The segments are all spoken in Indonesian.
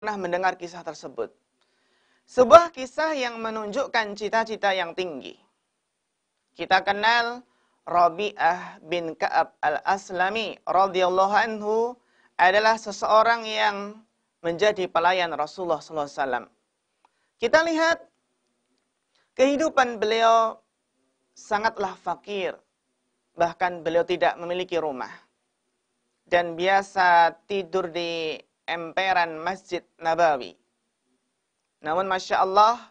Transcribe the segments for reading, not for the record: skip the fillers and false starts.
pernah mendengar kisah tersebut. Sebuah kisah yang menunjukkan cita-cita yang tinggi. Kita kenal Rabi'ah bin Ka'ab al-Aslami radhiyallahu anhu adalah seseorang yang menjadi pelayan Rasulullah SAW. Kita lihat kehidupan beliau sangatlah fakir. Bahkan beliau tidak memiliki rumah. Dan biasa tidur di emperan Masjid Nabawi. Namun Masya Allah,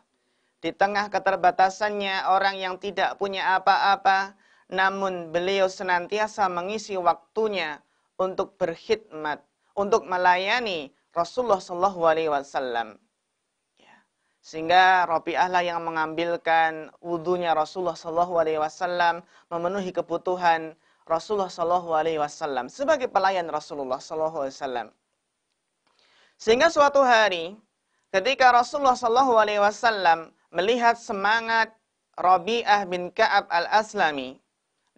di tengah keterbatasannya orang yang tidak punya apa-apa, namun beliau senantiasa mengisi waktunya untuk berkhidmat, untuk melayani Rasulullah SAW. Sehingga Rabi'ah lah yang mengambilkan wudunya Rasulullah SAW, memenuhi kebutuhan Rasulullah SAW sebagai pelayan Rasulullah SAW. Sehingga suatu hari, ketika Rasulullah SAW melihat semangat Rabi'ah bin Ka'ab al-Aslami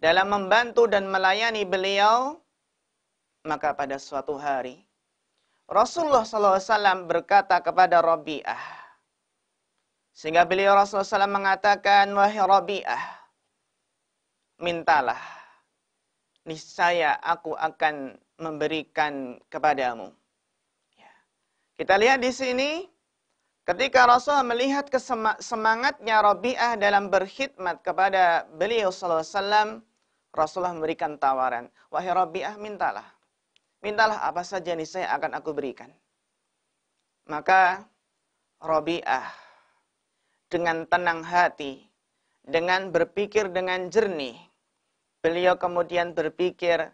dalam membantu dan melayani beliau, maka pada suatu hari Rasulullah SAW berkata kepada Rabi'ah, sehingga beliau Rasulullah SAW mengatakan, wahai Rabi'ah, mintalah, niscaya aku akan memberikan kepadamu. Kita lihat di sini, ketika Rasulullah melihat semangatnya Rabi'ah dalam berkhidmat kepada beliau SAW, Rasulullah memberikan tawaran. Wahai Rabi'ah, mintalah. Mintalah apa saja niscaya akan aku berikan. Maka Rabi'ah dengan tenang hati, dengan berpikir dengan jernih, beliau kemudian berpikir,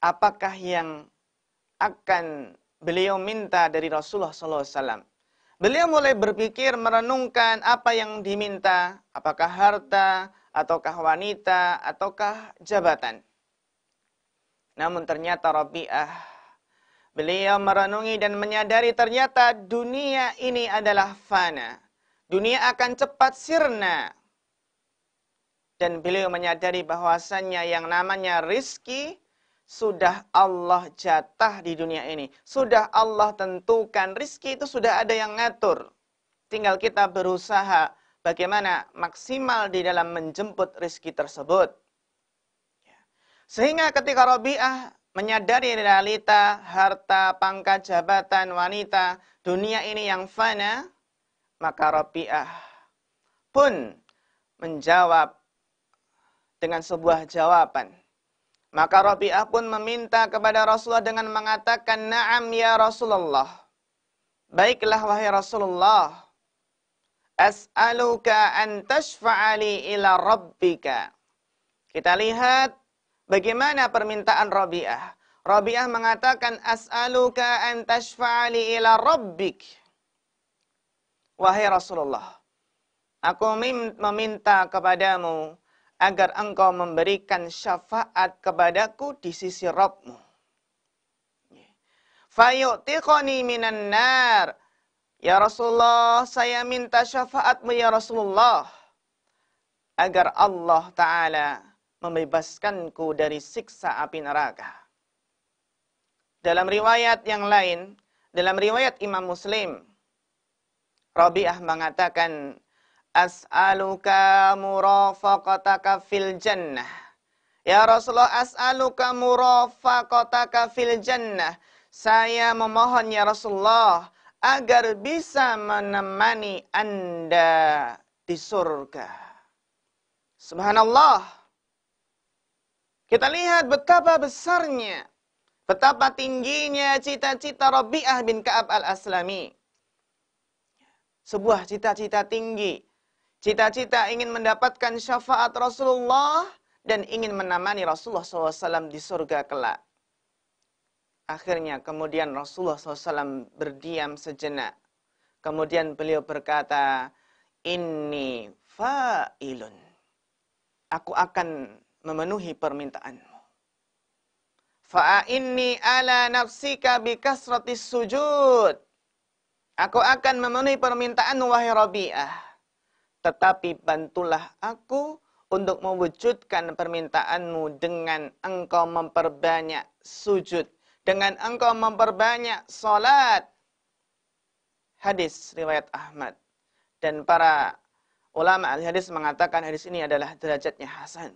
apakah yang akan beliau minta dari Rasulullah SAW. Beliau mulai berpikir, merenungkan apa yang diminta, apakah harta, ataukah wanita, ataukah jabatan. Namun ternyata Rabi'ah, beliau merenungi dan menyadari ternyata dunia ini adalah fana. Dunia akan cepat sirna. Dan beliau menyadari bahwasannya yang namanya rizki sudah Allah jatah di dunia ini. Sudah Allah tentukan. Rizki itu sudah ada yang ngatur. Tinggal kita berusaha bagaimana maksimal di dalam menjemput rizki tersebut. Sehingga ketika Rabi'ah menyadari realita, harta, pangkat, jabatan, wanita, dunia ini yang fana, maka Rabi'ah pun menjawab dengan sebuah jawaban. Maka Rabi'ah pun meminta kepada Rasulullah dengan mengatakan, na'am ya Rasulullah. Baiklah wahai Rasulullah. As'aluka an tashfa'ali ila rabbika. Kita lihat bagaimana permintaan Rabi'ah. Rabi'ah mengatakan, as'aluka an tashfa'ali ila rabbik. Wahai Rasulullah, aku meminta kepadamu agar engkau memberikan syafaat kepadaku di sisi Rabbmu. Fayu'tiqani minan nar. Ya Rasulullah, saya minta syafaatmu ya Rasulullah. Agar Allah Ta'ala membebaskanku dari siksa api neraka. Dalam riwayat yang lain, dalam riwayat Imam Muslim, Rabi'ah mengatakan, as'aluka murafaqataka fil jannah. Ya Rasulullah, as'aluka murafaqataka fil jannah. Saya memohon ya Rasulullah agar bisa menemani Anda di surga. Subhanallah. Kita lihat betapa besarnya, betapa tingginya cita-cita Rabi'ah bin Ka'ab al-Aslami. Sebuah cita-cita tinggi. Cita-cita ingin mendapatkan syafaat Rasulullah dan ingin menemani Rasulullah SAW di surga kelak. Akhirnya kemudian Rasulullah SAW berdiam sejenak. Kemudian beliau berkata, inni fa'ilun. Aku akan memenuhi permintaanmu. Fa'inni ala nafsika bikasratis sujud. Aku akan memenuhi permintaanmu wahai Rabi'ah. Tetapi bantulah aku untuk mewujudkan permintaanmu dengan engkau memperbanyak sujud. Dengan engkau memperbanyak salat. hadis riwayat Ahmad. Dan para ulama al-hadis mengatakan hadis ini adalah derajatnya hasan.